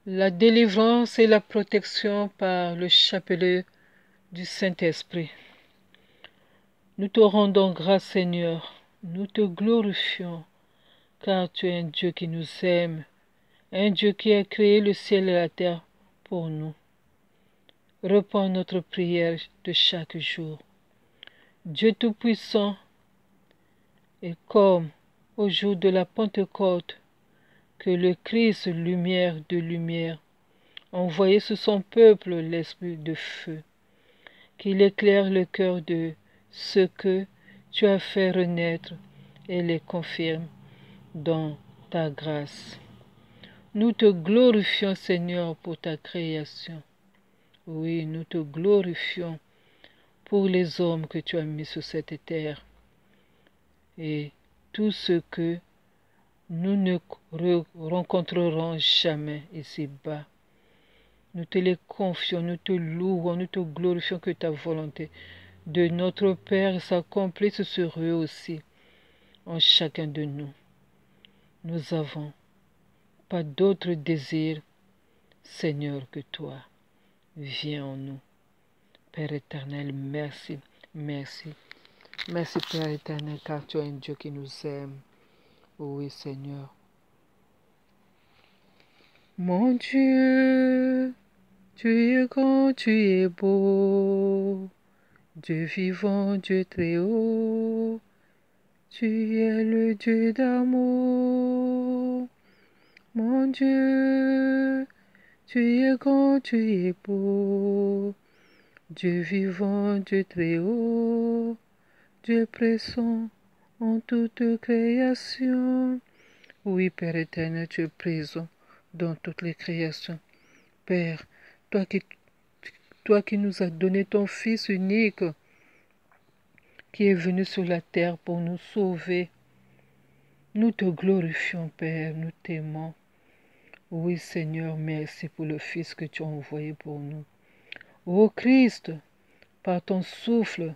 La délivrance et la protection par le chapelet du Saint-Esprit. Nous te rendons grâce, Seigneur. Nous te glorifions, car tu es un Dieu qui nous aime, un Dieu qui a créé le ciel et la terre pour nous. Réponds notre prière de chaque jour. Dieu Tout-Puissant, et comme au jour de la Pentecôte, que le Christ, lumière de lumière, a envoyé sur son peuple l'esprit de feu, qu'il éclaire le cœur de ceux que tu as fait renaître et les confirme dans ta grâce. Nous te glorifions, Seigneur, pour ta création. Oui, nous te glorifions pour les hommes que tu as mis sur cette terre et tout ce que nous ne rencontrerons jamais ici-bas. Nous te les confions, nous te louons, nous te glorifions que ta volonté de notre Père s'accomplisse sur eux aussi, en chacun de nous. Nous n'avons pas d'autre désir, Seigneur, que toi. Viens en nous. Père éternel, merci, merci. Merci Père éternel, car tu es un Dieu qui nous aime. Oui, Seigneur. Mon Dieu, tu es grand, tu es beau. Dieu vivant, Dieu très haut. Tu es le Dieu d'amour. Mon Dieu, tu es grand, tu es beau. Dieu vivant, Dieu très haut. Dieu présent en toute création. Oui, Père éternel, tu es présent dans toutes les créations. Père, toi qui nous as donné ton Fils unique, qui est venu sur la terre pour nous sauver, nous te glorifions, Père, nous t'aimons. Oui, Seigneur, merci pour le Fils que tu as envoyé pour nous. Ô Christ, par ton souffle,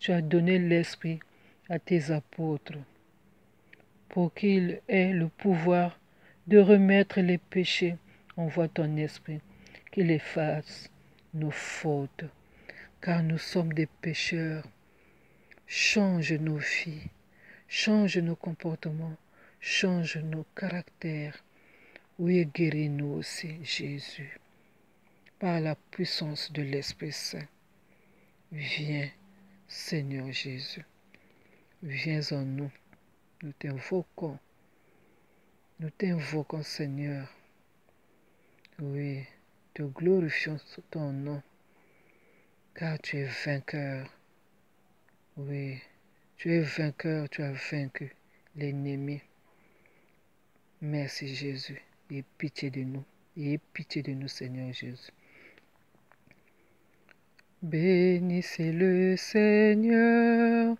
tu as donné l'Esprit à tes apôtres, pour qu'ils aient le pouvoir de remettre les péchés. Envoie ton Esprit, qu'il efface nos fautes, car nous sommes des pécheurs. Change nos vies, change nos comportements, change nos caractères. Oui, guéris-nous aussi, Jésus, par la puissance de l'Esprit Saint. Viens, Seigneur Jésus, viens en nous. Nous t'invoquons, Seigneur. Oui, te glorifions sous ton nom, car tu es vainqueur. Oui, tu es vainqueur, tu as vaincu l'ennemi. Merci Jésus, et pitié de nous, et pitié de nous, Seigneur Jésus. Bénissez le Seigneur,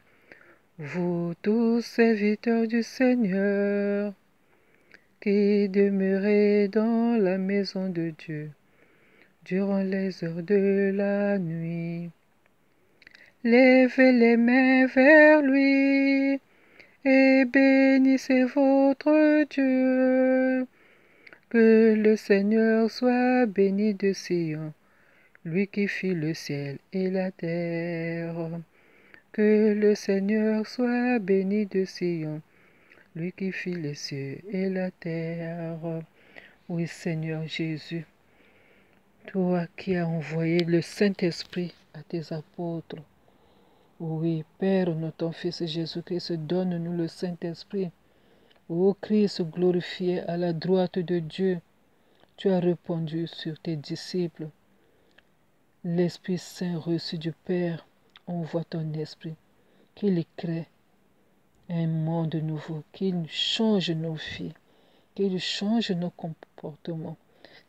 vous tous serviteurs du Seigneur, qui demeurez dans la maison de Dieu durant les heures de la nuit. Levez les mains vers lui et bénissez votre Dieu. Que le Seigneur soit béni de Sion, lui qui fit le ciel et la terre. Que le Seigneur soit béni de Sion, lui qui fit les cieux et la terre. Oui, Seigneur Jésus, toi qui as envoyé le Saint-Esprit à tes apôtres. Oui, Père, notre Fils Jésus-Christ, donne-nous le Saint-Esprit. Ô Christ glorifié à la droite de Dieu, tu as répandu sur tes disciples l'Esprit Saint reçu du Père. Envoie ton Esprit, qu'il crée un monde nouveau, qu'il change nos vies, qu'il change nos comportements,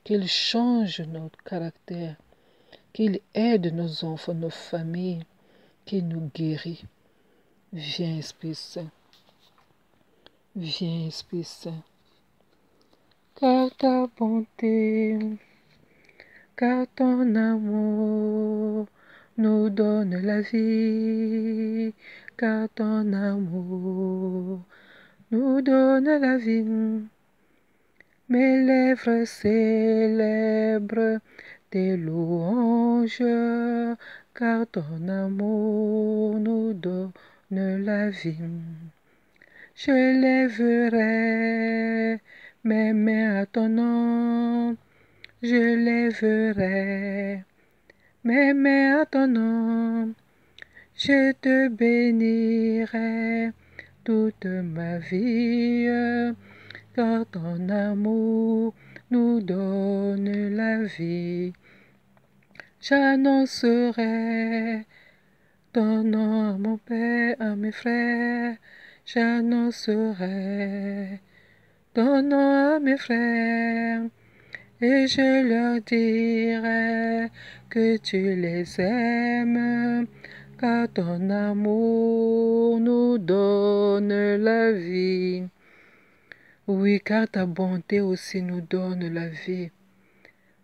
qu'il change notre caractère, qu'il aide nos enfants, nos familles, qu'il nous guérit. Viens, Esprit Saint. Viens, Esprit Saint. Car ta bonté, car ton amour nous donne la vie, car ton amour nous donne la vie. Mes lèvres célèbrent tes louanges, car ton amour nous donne la vie. Je lèverai mes mains à ton nom, je lèverai mes mains à ton nom, je te bénirai toute ma vie, car ton amour nous donne la vie. J'annoncerai ton nom à mon père, à mes frères, j'annoncerai ton nom à mes frères, et je leur dirai que tu les aimes, car ton amour nous donne la vie. Oui, car ta bonté aussi nous donne la vie.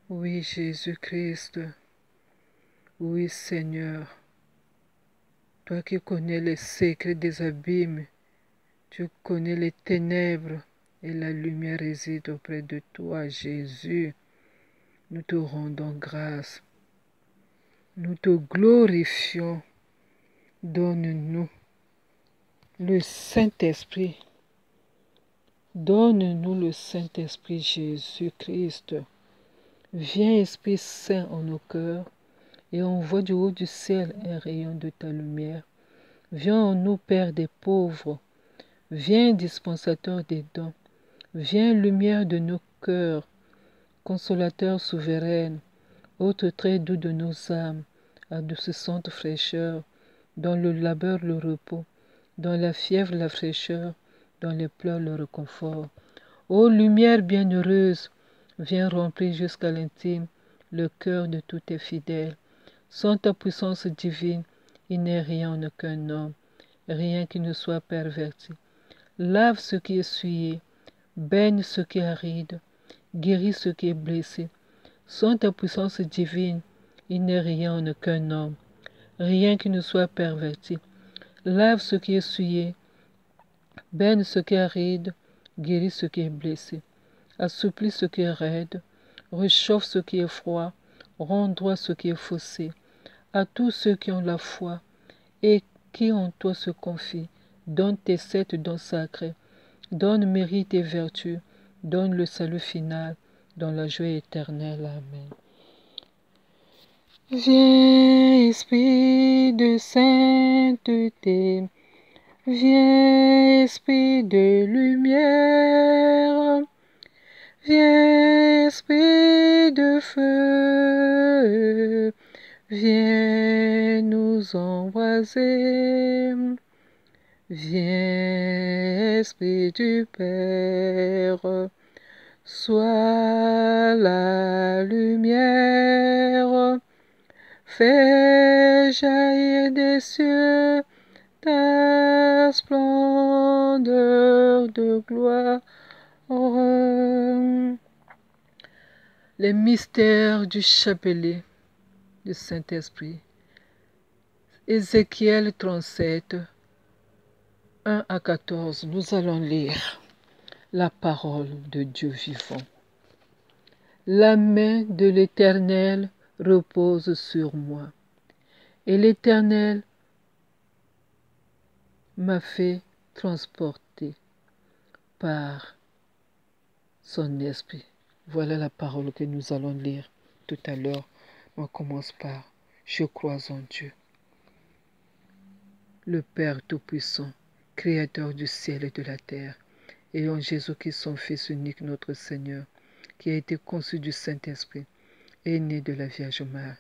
Oui, Jésus-Christ. Oui, Seigneur. Toi qui connais les secrets des abîmes, tu connais les ténèbres et la lumière réside auprès de toi, Jésus. Nous te rendons grâce. Nous te glorifions. Donne-nous le Saint-Esprit. Donne-nous le Saint-Esprit Jésus-Christ. Viens, Esprit Saint, en nos cœurs et envoie du haut du ciel un rayon de ta lumière. Viens en nous, Père des pauvres. Viens, dispensateur des dons. Viens, lumière de nos cœurs, consolateur souveraine, autre très doux de nos âmes, adoucissante fraîcheur, dans le labeur le repos, dans la fièvre la fraîcheur, dans les pleurs le réconfort. Ô lumière bienheureuse, viens remplir jusqu'à l'intime le cœur de tous tes fidèles. Sans ta puissance divine, il n'est rien en aucun homme, rien qui ne soit perverti. Lave ce qui est souillé, baigne ce qui est aride, guéris ce qui est blessé. Sans ta puissance divine, il n'est rien en aucun homme, rien qui ne soit perverti. Lave ce qui est souillé, baigne ce qui est aride, guéris ce qui est blessé. Assouplis ce qui est raide, réchauffe ce qui est froid, rends droit ce qui est faussé. À tous ceux qui ont la foi et qui en toi se confient, donne tes 7 dons sacrés, donne mérite et vertu, donne le salut final, dans la joie éternelle. Amen. Viens, Esprit de sainteté, viens, Esprit de lumière, viens, Esprit de feu, viens nous embraser. Viens, Esprit du Père, sois la lumière, fais jaillir des cieux ta splendeur de gloire. Les mystères du chapelet du Saint-Esprit. Ézéchiel 37, 1 à 14, nous allons lire la parole de Dieu vivant. La main de l'Éternel repose sur moi, et l'Éternel m'a fait transporter par son esprit. Voilà la parole que nous allons lire tout à l'heure. On commence par « Je crois en Dieu, le Père Tout-Puissant, Créateur du ciel et de la terre, et en Jésus-Christ, son Fils unique, notre Seigneur, qui a été conçu du Saint-Esprit, est né de la Vierge Marie,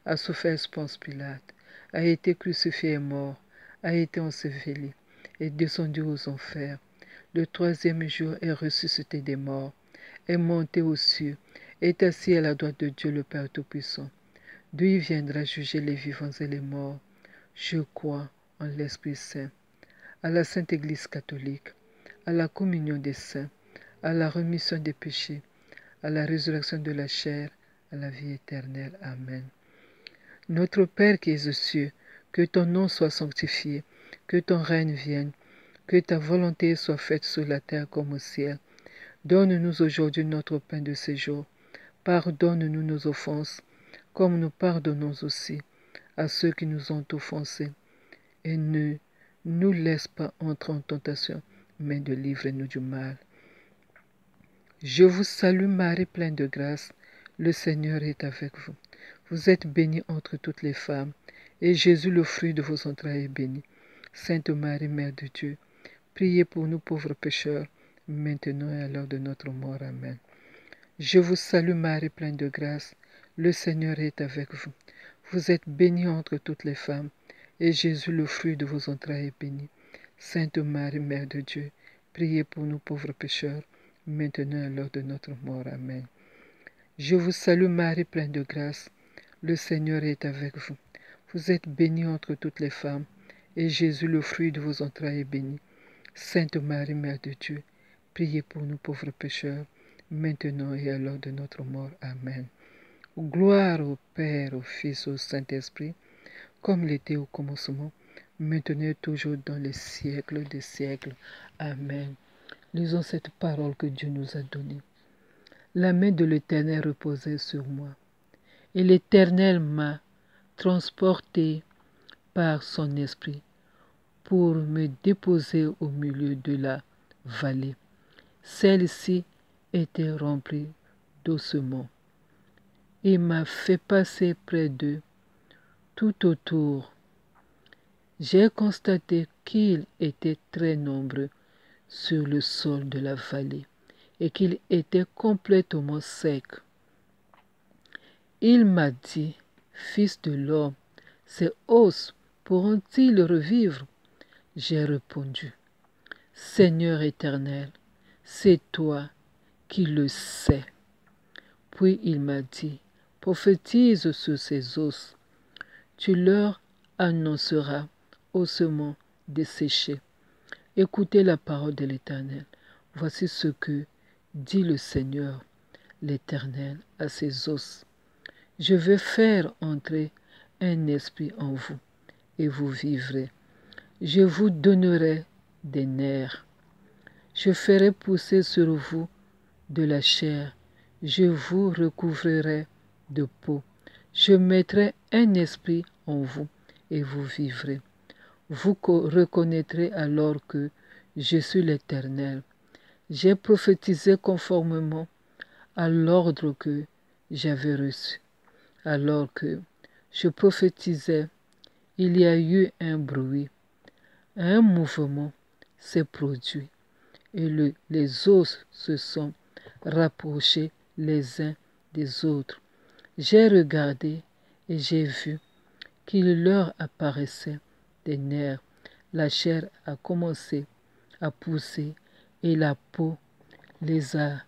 a souffert Ponce Pilate, a été crucifié et mort, a été enseveli, est descendu aux enfers. Le 3e jour est ressuscité des morts, est monté aux cieux, est assis à la droite de Dieu le Père Tout-Puissant, d'où il viendra juger les vivants et les morts. Je crois en l'Esprit Saint, à la Sainte Église catholique, à la communion des saints, à la rémission des péchés, à la résurrection de la chair, à la vie éternelle. Amen. Notre Père qui es aux cieux, que ton nom soit sanctifié, que ton règne vienne, que ta volonté soit faite sur la terre comme au ciel. Donne-nous aujourd'hui notre pain de ce jour. Pardonne-nous nos offenses, comme nous pardonnons aussi à ceux qui nous ont offensés. Et ne nous laisse pas entrer en tentation, mais délivre-nous du mal. Je vous salue Marie, pleine de grâce. Le Seigneur est avec vous. Vous êtes bénie entre toutes les femmes, et Jésus, le fruit de vos entrailles, est béni. Sainte Marie, Mère de Dieu, priez pour nous pauvres pécheurs, maintenant et à l'heure de notre mort. Amen. Je vous salue Marie, pleine de grâce. Le Seigneur est avec vous. Vous êtes bénie entre toutes les femmes, et Jésus, le fruit de vos entrailles, est béni. Sainte Marie, Mère de Dieu, priez pour nous pauvres pécheurs, maintenant et à l'heure de notre mort. Amen. Je vous salue Marie, pleine de grâce. Le Seigneur est avec vous. Vous êtes bénie entre toutes les femmes, et Jésus, le fruit de vos entrailles, est béni. Sainte Marie, Mère de Dieu, priez pour nous pauvres pécheurs, maintenant et à l'heure de notre mort. Amen. Gloire au Père, au Fils, au Saint-Esprit, comme il était au commencement, maintenant et toujours dans les siècles des siècles. Amen. Lisons cette parole que Dieu nous a donnée. La main de l'Éternel reposait sur moi, et l'Éternel m'a transporté par son esprit pour me déposer au milieu de la vallée. Celle-ci était remplie d'ossements. Il m'a fait passer près d'eux tout autour. J'ai constaté qu'ils étaient très nombreux sur le sol de la vallée et qu'ils étaient complètement secs. Il m'a dit, Fils de l'homme, ces os pourront-ils revivre? J'ai répondu, Seigneur éternel, c'est toi qui le sais. Puis il m'a dit, prophétise sur ces os. Tu leur annonceras ossements desséchés. Écoutez la parole de l'Éternel. Voici ce que dit le Seigneur, l'Éternel, à ses os. Je vais faire entrer un esprit en vous, et vous vivrez. Je vous donnerai des nerfs. Je ferai pousser sur vous de la chair. Je vous recouvrirai de peau. Je mettrai un esprit en vous, et vous vivrez. Vous reconnaîtrez alors que je suis l'Éternel. J'ai prophétisé conformément à l'ordre que j'avais reçu. Alors que je prophétisais, il y a eu un bruit, un mouvement s'est produit, et les os se sont rapprochés les uns des autres. J'ai regardé et j'ai vu qu'il leur apparaissait des nerfs. La chair a commencé à pousser et la peau les a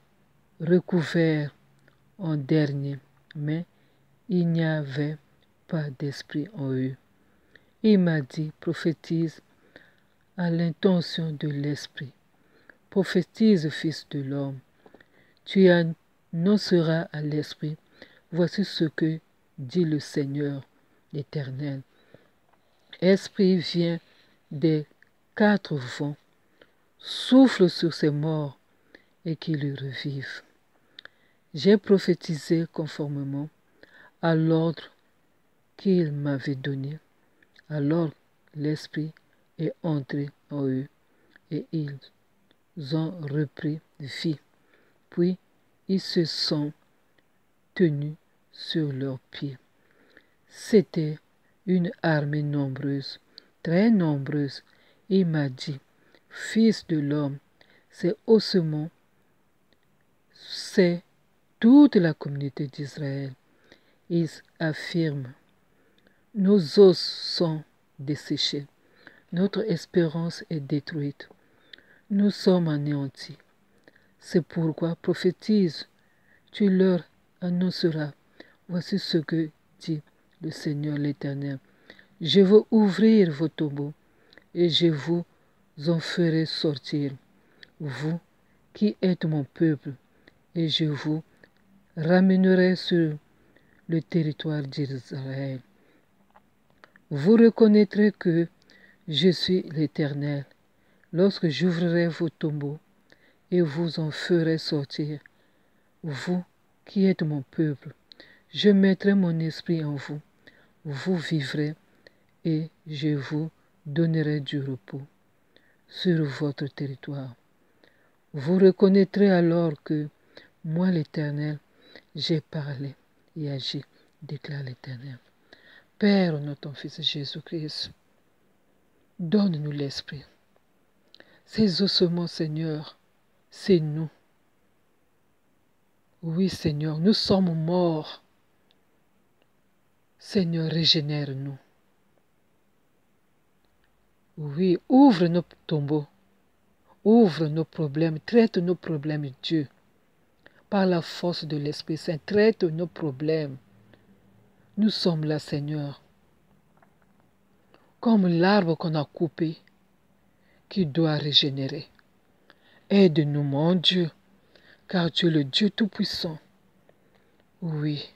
recouverts en dernier, mais il n'y avait pas d'esprit en eux. Il m'a dit, prophétise à l'intention de l'esprit. Prophétise, fils de l'homme. Tu annonceras à l'esprit, voici ce que dit le Seigneur l'Éternel. Esprit vient des quatre vents, souffle sur ces morts et qu'ils revivent. J'ai prophétisé conformément à l'ordre qu'il m'avait donné. Alors l'Esprit est entré en eux et ils ont repris vie. Puis ils se sont tenus sur leurs pieds. C'était une armée nombreuse, très nombreuse. Il m'a dit, Fils de l'homme, ces ossements, c'est toute la communauté d'Israël. Ils affirment, nos os sont desséchés, notre espérance est détruite, nous sommes anéantis. C'est pourquoi prophétise, tu leur annonceras, voici ce que dit le Seigneur l'Éternel. Je veux ouvrir vos tombeaux et je vous en ferai sortir, vous qui êtes mon peuple, et je vous ramènerai sur le territoire d'Israël. Vous reconnaîtrez que je suis l'Éternel lorsque j'ouvrirai vos tombeaux et vous en ferez sortir. Vous qui êtes mon peuple, je mettrai mon esprit en vous. Vous vivrez et je vous donnerai du repos sur votre territoire. Vous reconnaîtrez alors que moi, l'Éternel, j'ai parlé et agi, déclare l'Éternel. Père, au nom de ton Fils Jésus-Christ, donne-nous l'esprit. Ces ossements, Seigneur, c'est nous. Oui, Seigneur, nous sommes morts. Seigneur, régénère-nous. Oui, ouvre nos tombeaux. Ouvre nos problèmes. Traite nos problèmes, Dieu. Par la force de l'Esprit Saint, traite nos problèmes. Nous sommes là, Seigneur, comme l'arbre qu'on a coupé, qui doit régénérer. Aide-nous, mon Dieu, car tu es le Dieu Tout-Puissant. Oui,